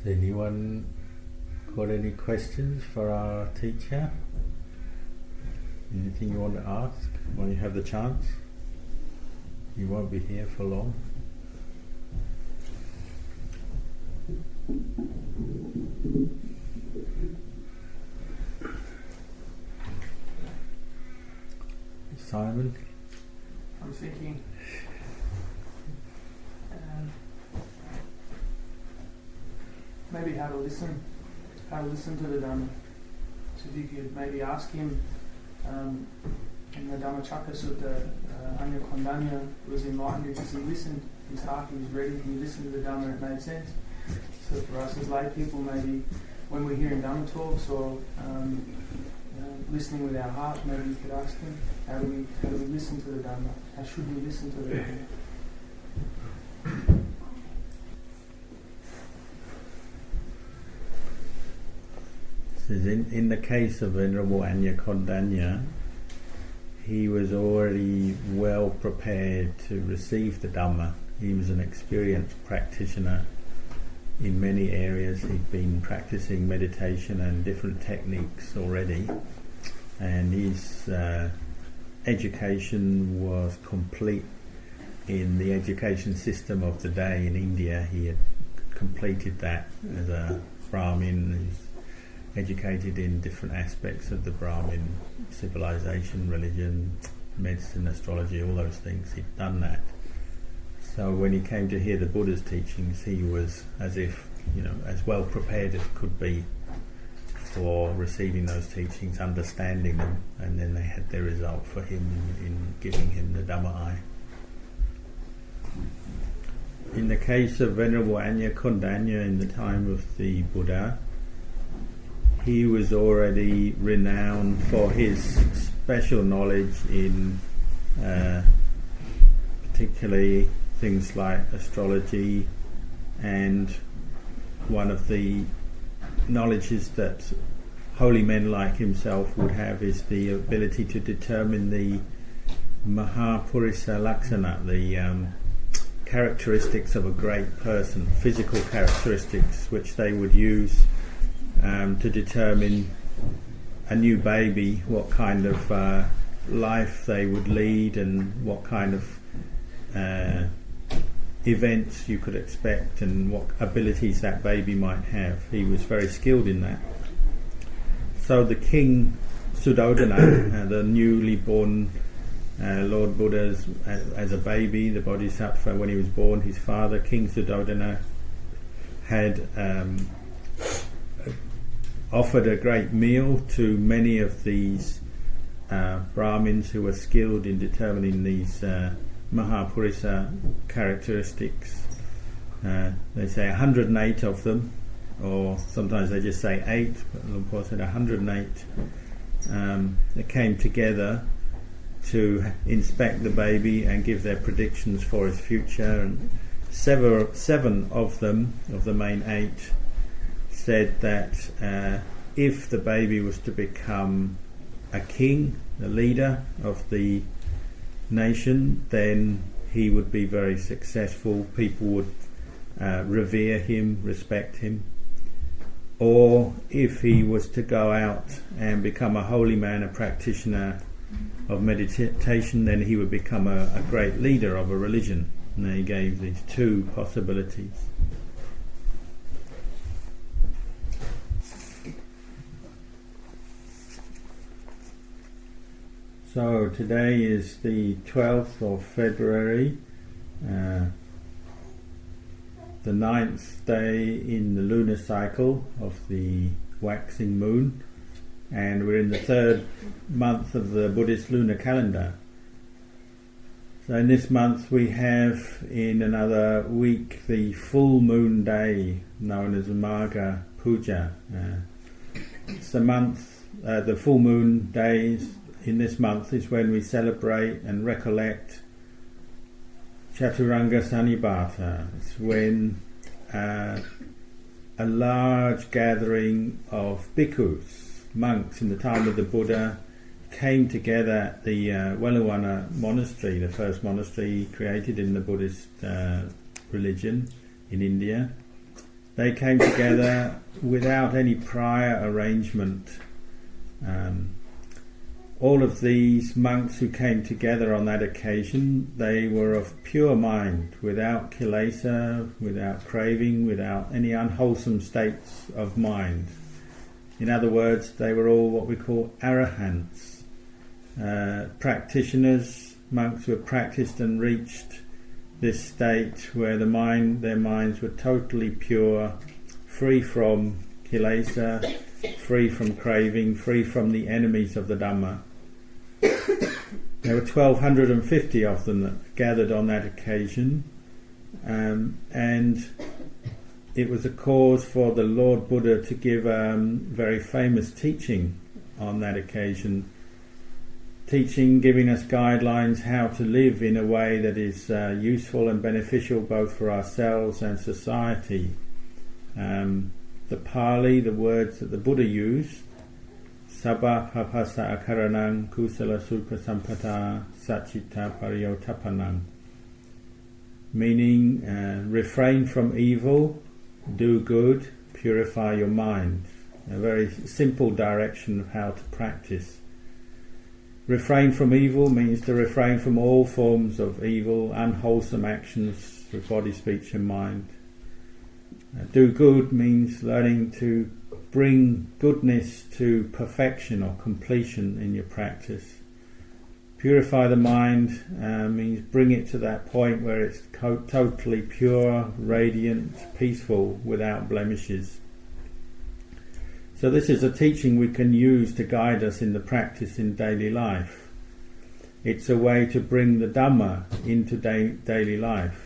Anyone got any questions for our teacher? Anything you want to ask when you have the chance? You won't be here for long. Simon? I'm thinking maybe how to listen to the Dhamma. So if you could maybe ask him in the Dhammacakka Sutta, Annya Kondannya was enlightened because he listened, his heart was ready, he listened to the Dhamma and it made sense. So for us as lay people, maybe when we're hearing Dhamma talks or listening with our heart, maybe you could ask him, how do we listen to the Dhamma? How should we listen to the Dhamma? In the case of Venerable Annya Kondannya, he was already well prepared to receive the Dhamma. He was an experienced practitioner in many areas. He'd been practicing meditation and different techniques already, and his education was complete in the education system of the day in India. He had completed that as a Brahmin. He's educated in different aspects of the Brahmin civilization, religion, medicine, astrology, all those things. He'd done that. So when he came to hear the Buddha's teachings, he was as if, as well prepared as could be for receiving those teachings, understanding them, and then they had their result for him in giving him the Dhamma-eye. In the case of Venerable Annya Kondannya in the time of the Buddha, he was already renowned for his special knowledge in particularly things like astrology, and one of the knowledges that holy men like himself would have is the ability to determine the Mahapurisa Laksana, the characteristics of a great person, physical characteristics which they would use to determine a new baby, what kind of life they would lead and what kind of events you could expect and what abilities that baby might have. He was very skilled in that. So the king Suddhodana, the newly born Lord Buddha as a baby, the Bodhisattva, when he was born, his father, King Suddhodana, had offered a great meal to many of these Brahmins who were skilled in determining these Mahapurisa characteristics. They say 108 of them, or sometimes they just say 8, but Luang said 108. They came together to inspect the baby and give their predictions for his future, and seven of them, of the main 8, said that if the baby was to become a king, the leader of the nation, then he would be very successful. People would revere him, respect him. Or if he was to go out and become a holy man, a practitioner of meditation, then he would become a great leader of a religion. And they gave these 2 possibilities. So today is the 12th of February, the 9th day in the lunar cycle of the waxing moon, and we're in the 3rd month of the Buddhist lunar calendar. So in this month we have, in another week, the full moon day known as Magha Puja. It's the month, the full moon days in this month is when we celebrate and recollect Chaturanga Sanibhata. It's when a large gathering of bhikkhus, monks in the time of the Buddha, came together at the Weluwana monastery, the first monastery created in the Buddhist religion in India, they came together without any prior arrangement. All of these monks who came together on that occasion, they were of pure mind, without kilesa, without craving, without any unwholesome states of mind. In other words, they were all what we call arahants, practitioners, monks who had practiced and reached this state where their minds were totally pure, free from kilesa, free from craving, free from the enemies of the Dhamma. There were 1,250 of them that gathered on that occasion, and it was a cause for the Lord Buddha to give very famous teaching on that occasion. Teaching, giving us guidelines how to live in a way that is useful and beneficial both for ourselves and society. The Pali, the words that the Buddha used, Sabba papasa akaranang kusala sukha sampata sachita pariyotapanang, meaning refrain from evil, do good, purify your mind. A very simple direction of how to practice. Refrain from evil means to refrain from all forms of evil, unwholesome actions with body, speech and mind. Do good means learning to bring goodness to perfection or completion in your practice. Purify the mind means bring it to that point where it's totally pure, radiant, peaceful, without blemishes. So this is a teaching we can use to guide us in the practice in daily life. It's a way to bring the Dhamma into daily life.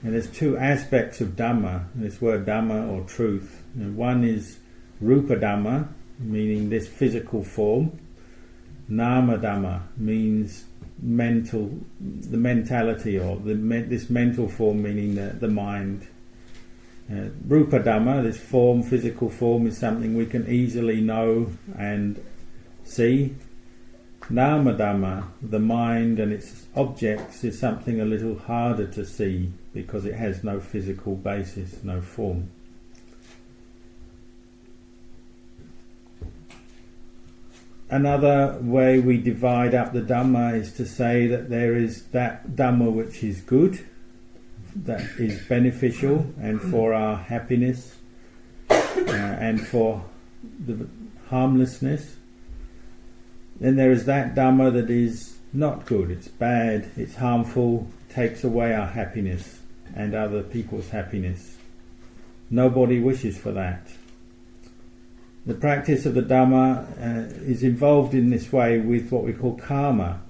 And there's two aspects of Dhamma, this word Dhamma or truth. And one is Rupa Dhamma, meaning this physical form. Nama Dhamma means the mentality, or this mental form, meaning the mind. Rupa Dhamma, this form, physical form, is something we can easily know and see. Nama Dhamma, the mind and its objects, is something a little harder to see because it has no physical basis, no form. Another way we divide up the Dhamma is to say that there is that Dhamma which is good, that is beneficial and for our happiness and for the harmlessness. Then there is that Dhamma that is not good, it's bad, it's harmful, takes away our happiness and other people's happiness. Nobody wishes for that. The practice of the Dhamma is involved in this way with what we call karma,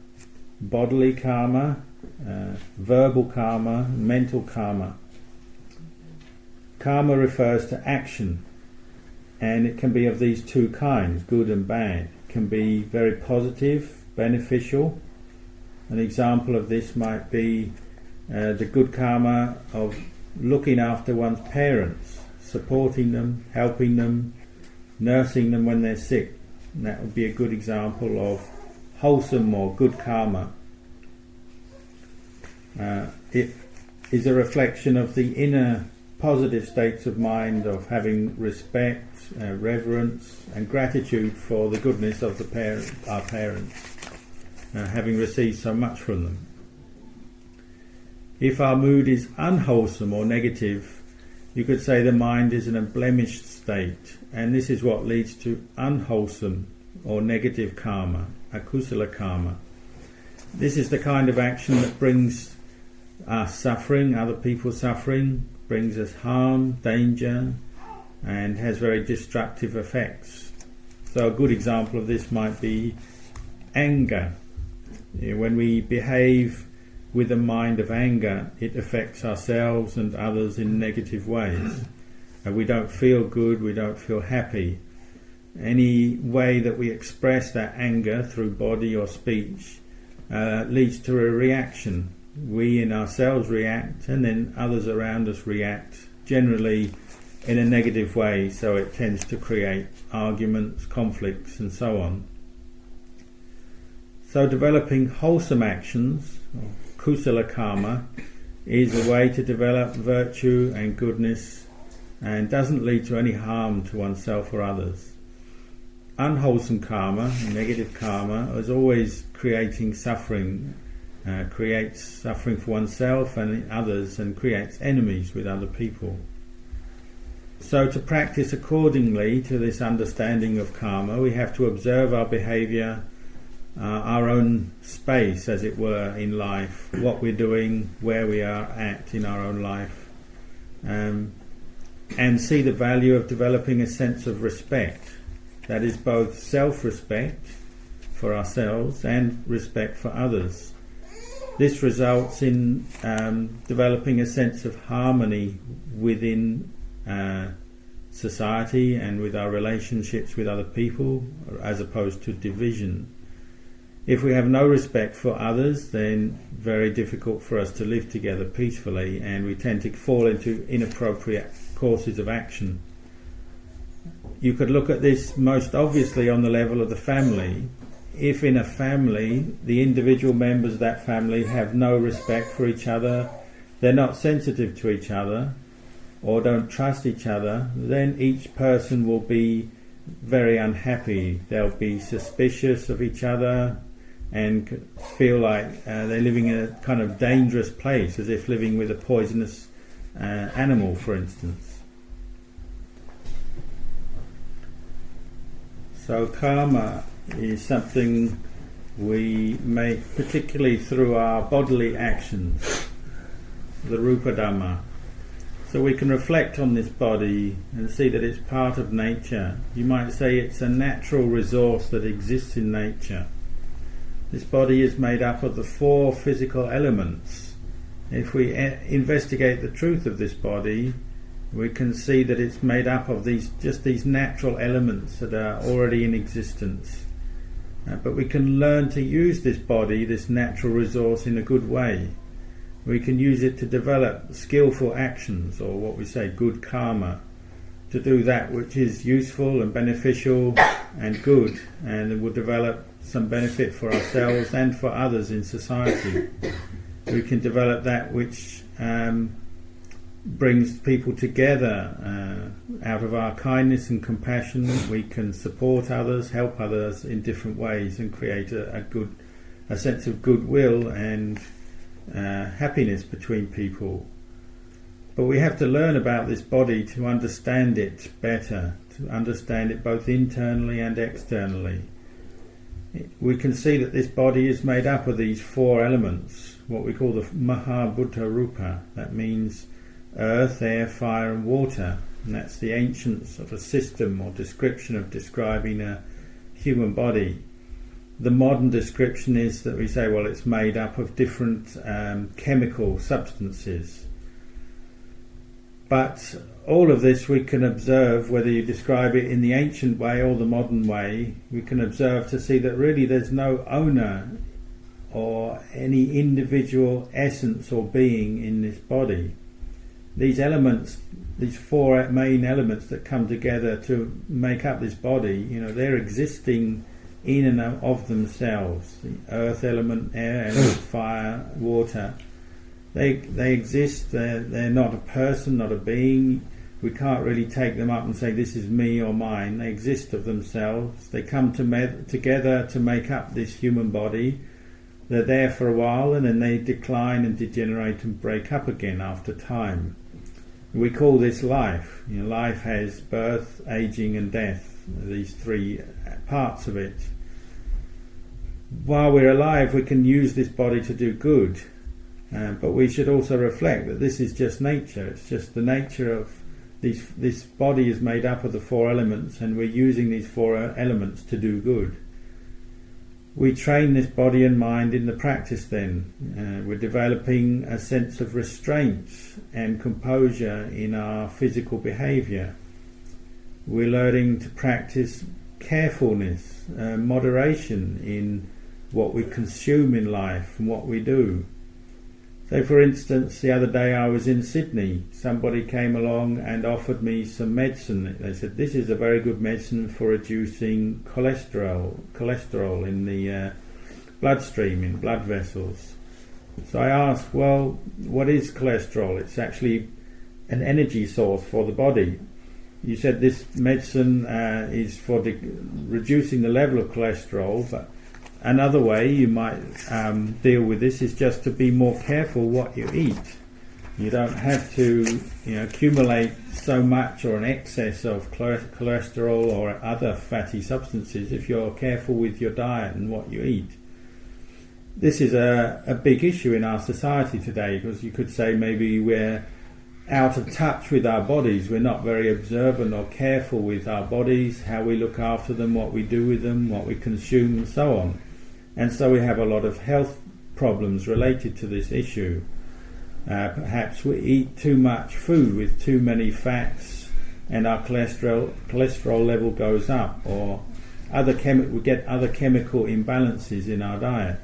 bodily karma, verbal karma, mental karma. Karma refers to action, and it can be of these two kinds, good and bad. It can be very positive, beneficial. An example of this might be the good karma of looking after one's parents, supporting them, helping them, nursing them when they're sick. And that would be a good example of wholesome or good karma. It is a reflection of the inner positive states of mind of having respect, reverence and gratitude for the goodness of our parents, having received so much from them. If our mood is unwholesome or negative, you could say the mind is in a blemished state, and this is what leads to unwholesome or negative karma, akusala karma. This is the kind of action that brings us suffering, other people suffering, brings us harm, danger, and has very destructive effects. So a good example of this might be anger. When we behave with a mind of anger, it affects ourselves and others in negative ways. We don't feel good, we don't feel happy. Any way that we express that anger through body or speech leads to a reaction. We in ourselves react, and then others around us react, generally in a negative way, so it tends to create arguments, conflicts and so on. So developing wholesome actions, or kusala karma, is a way to develop virtue and goodness and doesn't lead to any harm to oneself or others. Unwholesome karma, negative karma, is always creating suffering, creates suffering for oneself and others, and creates enemies with other people. So to practice accordingly to this understanding of karma, we have to observe our behaviour, our own space, as it were, in life, what we're doing, where we are at in our own life, and see the value of developing a sense of respect. That is both self-respect for ourselves and respect for others. This results in developing a sense of harmony within society and with our relationships with other people, as opposed to division. If we have no respect for others, then very difficult for us to live together peacefully, and we tend to fall into inappropriate courses of action. You could look at this most obviously on the level of the family. If in a family the individual members of that family have no respect for each other, they're not sensitive to each other, or don't trust each other, then each person will be very unhappy. They'll be suspicious of each other and feel like they're living in a kind of dangerous place, as if living with a poisonous animal, for instance. So karma is something we make particularly through our bodily actions, the rupa dhamma. So we can reflect on this body and see that it's part of nature. You might say it's a natural resource that exists in nature. This body is made up of the 4 physical elements. If we investigate the truth of this body, we can see that it's made up of these natural elements that are already in existence. But we can learn to use this body, this natural resource, in a good way. We can use it to develop skillful actions, or what we say, good karma, to do that which is useful and beneficial and good, and it will develop some benefit for ourselves and for others in society. We can develop that which brings people together out of our kindness and compassion. We can support others, help others in different ways, and create a sense of goodwill and happiness between people. But we have to learn about this body to understand it better, to understand it both internally and externally. We can see that this body is made up of these 4 elements, what we call the Magha Rupa. That means earth, air, fire and water, and that's the ancient sort of system or description of describing a human body. The modern description is that we say, well, it's made up of different chemical substances. But all of this we can observe, whether you describe it in the ancient way or the modern way, we can observe to see that really there's no owner or any individual essence or being in this body. These elements, these 4 main elements that come together to make up this body, they're existing in and of themselves. The earth element, air element, fire, water. They exist. They're not a person, not a being. We can't really take them up and say this is me or mine. They exist of themselves. They come together to make up this human body. They're there for a while, and then they decline and degenerate and break up again after time. We call this life. Life has birth, aging and death, these 3 parts of it. While we're alive, we can use this body to do good, but we should also reflect that this is just nature. It's just the nature of this body is made up of the 4 elements, and we're using these 4 elements to do good. We train this body and mind in the practice then. We're developing a sense of restraint and composure in our physical behaviour. We're learning to practice carefulness, moderation in what we consume in life and what we do. So for instance, the other day I was in Sydney. Somebody came along and offered me some medicine. They said, this is a very good medicine for reducing cholesterol in the bloodstream, in blood vessels. So I asked, well, what is cholesterol? It's actually an energy source for the body. You said this medicine is for reducing the level of cholesterol, but another way you might deal with this is just to be more careful what you eat. You don't have to accumulate so much or an excess of cholesterol or other fatty substances if you're careful with your diet and what you eat. This is a big issue in our society today, because you could say maybe we're out of touch with our bodies. We're not very observant or careful with our bodies, how we look after them, what we do with them, what we consume and so on. And so we have a lot of health problems related to this issue. Perhaps we eat too much food with too many fats and our cholesterol level goes up, or we get other chemical imbalances in our diet.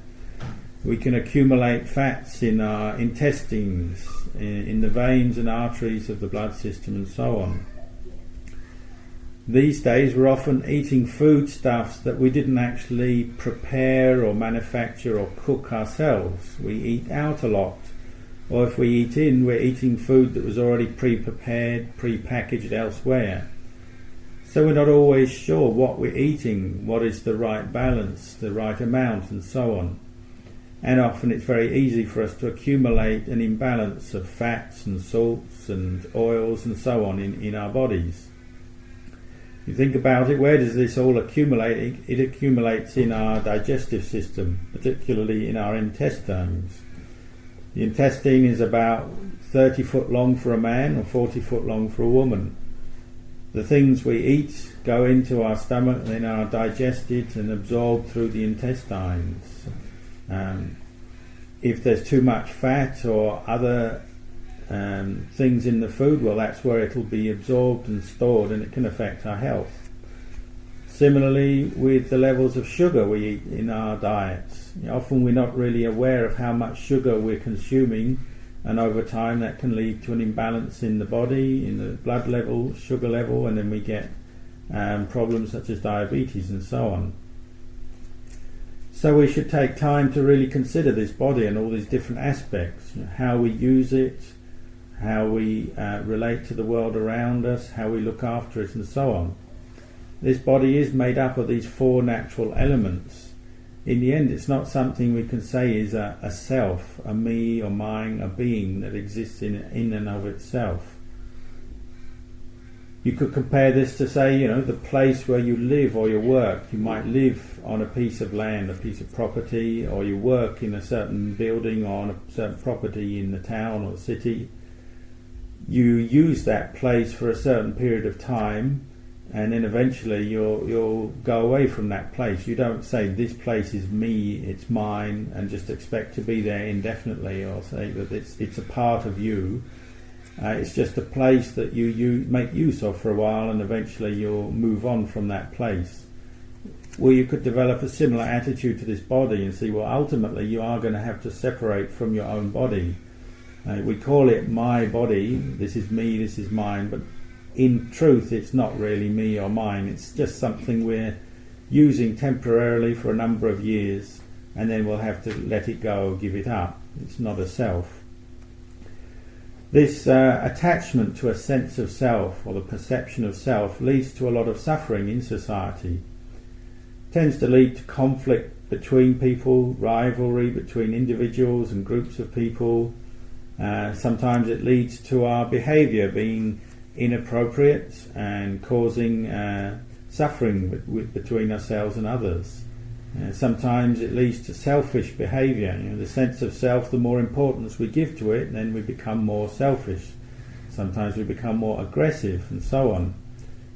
We can accumulate fats in our intestines, in the veins and arteries of the blood system and so on. These days we're often eating foodstuffs that we didn't actually prepare or manufacture or cook ourselves. We eat out a lot. Or if we eat in, we're eating food that was already pre-prepared, pre-packaged elsewhere. So we're not always sure what we're eating, what is the right balance, the right amount and so on. And often it's very easy for us to accumulate an imbalance of fats and salts and oils and so on in our bodies. You think about it, where does this all accumulate? It accumulates in our digestive system, particularly in our intestines. The intestine is about 30 foot long for a man or 40 foot long for a woman. The things we eat go into our stomach and then are digested and absorbed through the intestines. If there's too much fat or other things in the food, well, that's where it'll be absorbed and stored, and it can affect our health. Similarly with the levels of sugar we eat in our diets. Often we're not really aware of how much sugar we're consuming, and over time that can lead to an imbalance in the body, in the blood level, sugar level, and then we get problems such as diabetes and so on. So we should take time to really consider this body and all these different aspects, how we use it, how we relate to the world around us, how we look after it and so on. This body is made up of these four natural elements. In the end, it's not something we can say is a self, a me or mine, a being that exists in and of itself. You could compare this to, say, the place where you live or you work. You might live on a piece of land, a piece of property, or you work in a certain building or on a certain property in the town or city. You use that place for a certain period of time, and then eventually you'll go away from that place. You don't say this place is me, it's mine, and just expect to be there indefinitely, or say that it's a part of you. It's just a place that you make use of for a while, and eventually you'll move on from that place. Well, you could develop a similar attitude to this body and see, well, ultimately you are going to have to separate from your own body. We call it my body, this is me, this is mine, but in truth it's not really me or mine. It's just something we're using temporarily for a number of years, and then we'll have to let it go, give it up. It's not a self. This attachment to a sense of self, or the perception of self, leads to a lot of suffering in society. It tends to lead to conflict between people, rivalry between individuals and groups of people. Sometimes it leads to our behaviour being inappropriate and causing suffering between ourselves and others. Sometimes it leads to selfish behaviour. The sense of self, the more importance we give to it, then we become more selfish. Sometimes we become more aggressive and so on.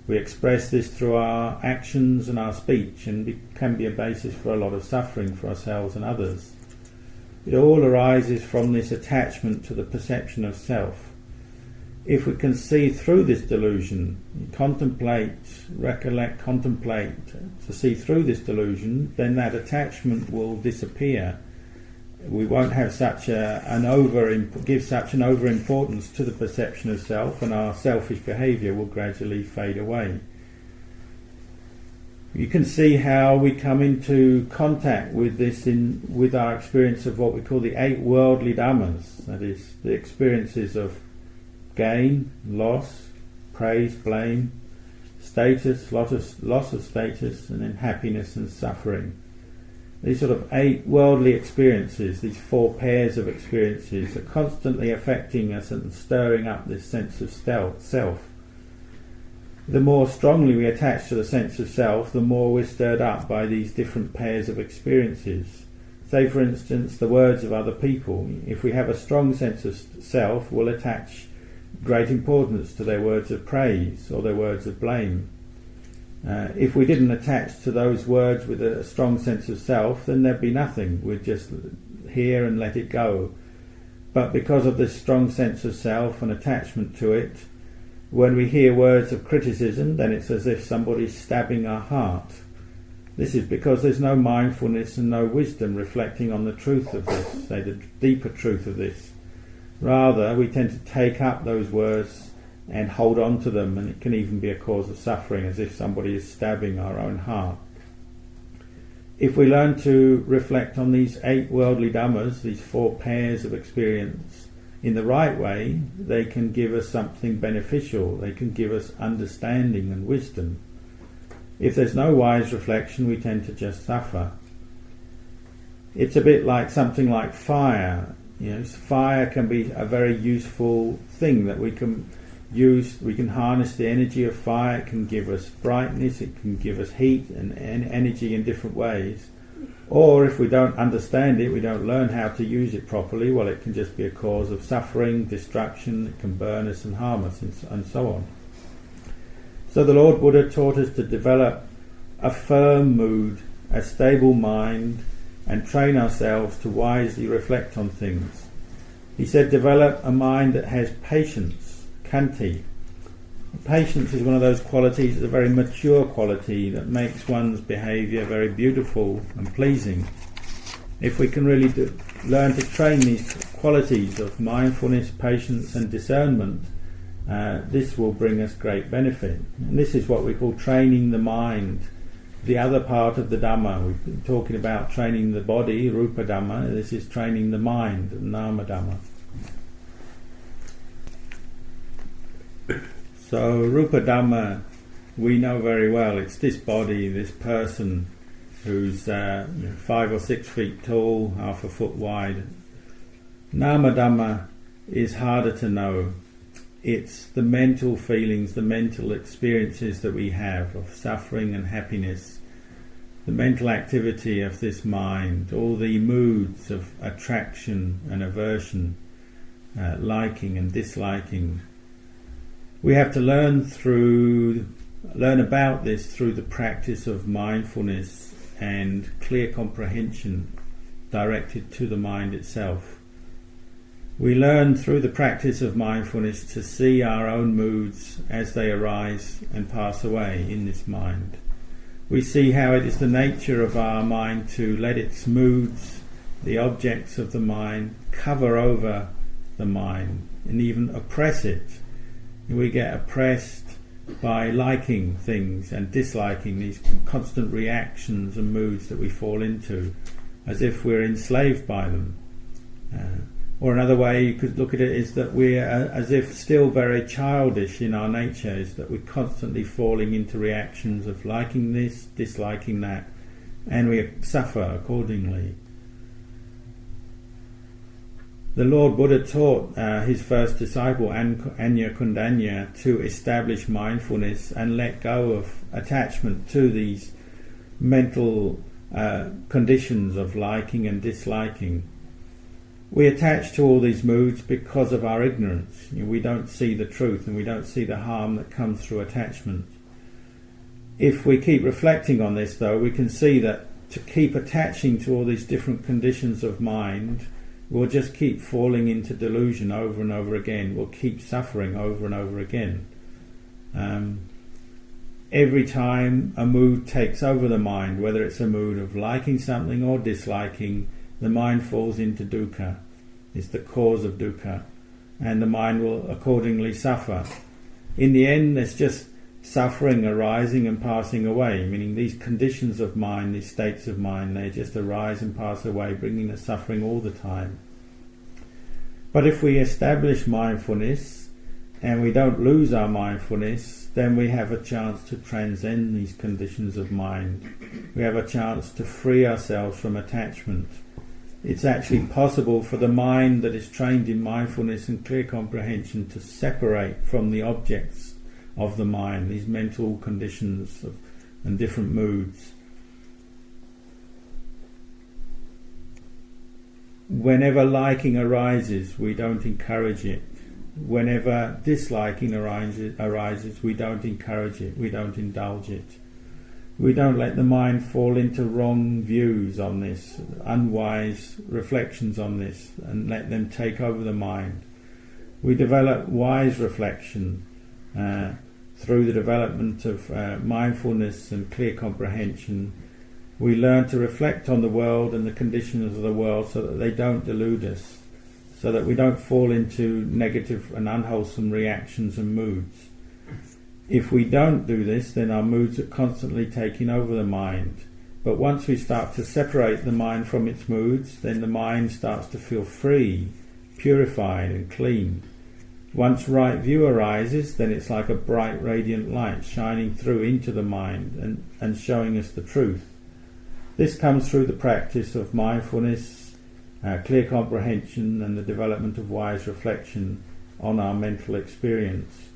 We express this through our actions and our speech, and it can be a basis for a lot of suffering for ourselves and others. It all arises from this attachment to the perception of self. If we can see through this delusion, contemplate, recollect, contemplate, to see through this delusion, then that attachment will disappear. We won't have give such an overimportance to the perception of self, and our selfish behaviour will gradually fade away. You can see how we come into contact with this with our experience of what we call the 8 worldly dhammas, that is, the experiences of gain, loss, praise, blame, status, loss of status, and then happiness and suffering. These sort of 8 worldly experiences, these 4 pairs of experiences, are constantly affecting us and stirring up this sense of self. The more strongly we attach to the sense of self, the more we're stirred up by these different pairs of experiences. Say, for instance, the words of other people. If we have a strong sense of self, we'll attach great importance to their words of praise or their words of blame. If we didn't attach to those words with a strong sense of self, then there'd be nothing. We'd just hear and let it go. But because of this strong sense of self and attachment to it, when we hear words of criticism, then it's as if somebody's stabbing our heart. This is because there's no mindfulness and no wisdom reflecting on the truth of this, say the deeper truth of this. Rather, we tend to take up those words and hold on to them, and it can even be a cause of suffering, as if somebody is stabbing our own heart. If we learn to reflect on these 8 worldly dhammas, these 4 pairs of experience, in the right way, they can give us something beneficial. They can give us understanding and wisdom. If there's no wise reflection, we tend to just suffer. It's a bit like something like fire. Fire can be a very useful thing that we can use. We can harness the energy of fire. It can give us brightness, it can give us heat and energy in different ways. Or if we don't understand it, we don't learn how to use it properly, well, it can just be a cause of suffering, destruction. It can burn us and harm us, and so on. So the Lord Buddha taught us to develop a firm mood, a stable mind, and train ourselves to wisely reflect on things. He said, develop a mind that has patience, khanti. Patience is one of those qualities, it's a very mature quality that makes one's behaviour very beautiful and pleasing. If we can really learn to train these qualities of mindfulness, patience and discernment, this will bring us great benefit. And this is what we call training the mind. The other part of the Dhamma, we've been talking about training the body, Rupa Dhamma, this is training the mind, Nama Dhamma. So Rupa Dhamma, we know very well, it's this body, this person who's 5 or 6 feet tall, half a foot wide. Nama Dhamma is harder to know. It's the mental feelings, the mental experiences that we have of suffering and happiness, the mental activity of this mind, all the moods of attraction and aversion, liking and disliking. We have to learn about this through the practice of mindfulness and clear comprehension directed to the mind itself. We learn through the practice of mindfulness to see our own moods as they arise and pass away in this mind. We see how it is the nature of our mind to let its moods, the objects of the mind, cover over the mind and even oppress it. We get oppressed by liking things and disliking, these constant reactions and moods that we fall into, as if we're enslaved by them. Or another way you could look at it is that we're as if still very childish in our nature, is that we're constantly falling into reactions of liking this, disliking that, and we suffer accordingly. The Lord Buddha taught his first disciple, Annya Kondannya, to establish mindfulness and let go of attachment to these mental conditions of liking and disliking. We attach to all these moods because of our ignorance. We don't see the truth and we don't see the harm that comes through attachment. If we keep reflecting on this, though, we can see that to keep attaching to all these different conditions of mind, we'll just keep falling into delusion over and over again. We'll keep suffering over and over again. Every time a mood takes over the mind, whether it's a mood of liking something or disliking, the mind falls into dukkha. It's the cause of dukkha, and the mind will accordingly suffer. In the end, there's just suffering arising and passing away, meaning these conditions of mind, these states of mind, they just arise and pass away, bringing the suffering all the time. But if we establish mindfulness and we don't lose our mindfulness, then we have a chance to transcend these conditions of mind. We have a chance to free ourselves from attachment. It's actually possible for the mind that is trained in mindfulness and clear comprehension to separate from the objects of the mind, these mental conditions and different moods. Whenever liking arises, we don't encourage it. Whenever disliking arises, we don't encourage it, we don't indulge it. We don't let the mind fall into wrong views on this, unwise reflections on this, and let them take over the mind. We develop wise reflection through the development of mindfulness and clear comprehension. We learn to reflect on the world and the conditions of the world so that they don't delude us, so that we don't fall into negative and unwholesome reactions and moods. If we don't do this, then our moods are constantly taking over the mind. But once we start to separate the mind from its moods, then the mind starts to feel free, purified and clean. Once right view arises, then it's like a bright radiant light shining through into the mind and showing us the truth. This comes through the practice of mindfulness, clear comprehension and the development of wise reflection on our mental experience.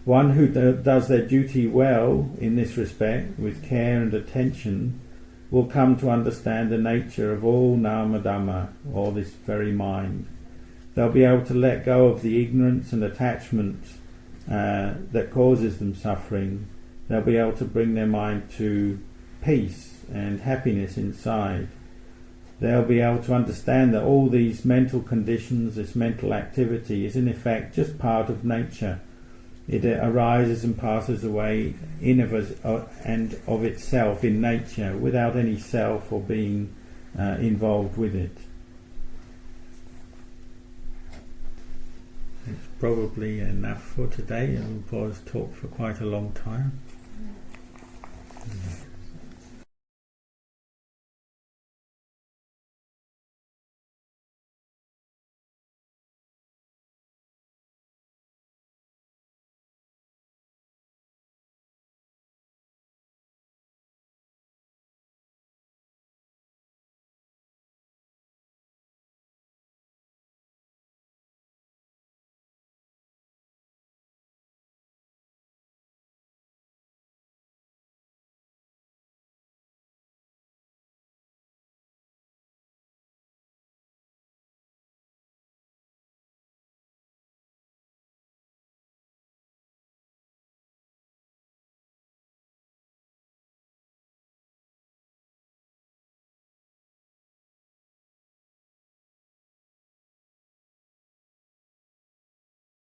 One who does their duty well in this respect, with care and attention, will come to understand the nature of all nama dhamma, or this very mind. They'll be able to let go of the ignorance and attachment that causes them suffering. They'll be able to bring their mind to peace and happiness inside. They'll be able to understand that all these mental conditions, this mental activity, is in effect just part of nature. It arises and passes away in and of itself in nature, without any self or being involved with it. It's probably enough for today. Paul's talked for quite a long time.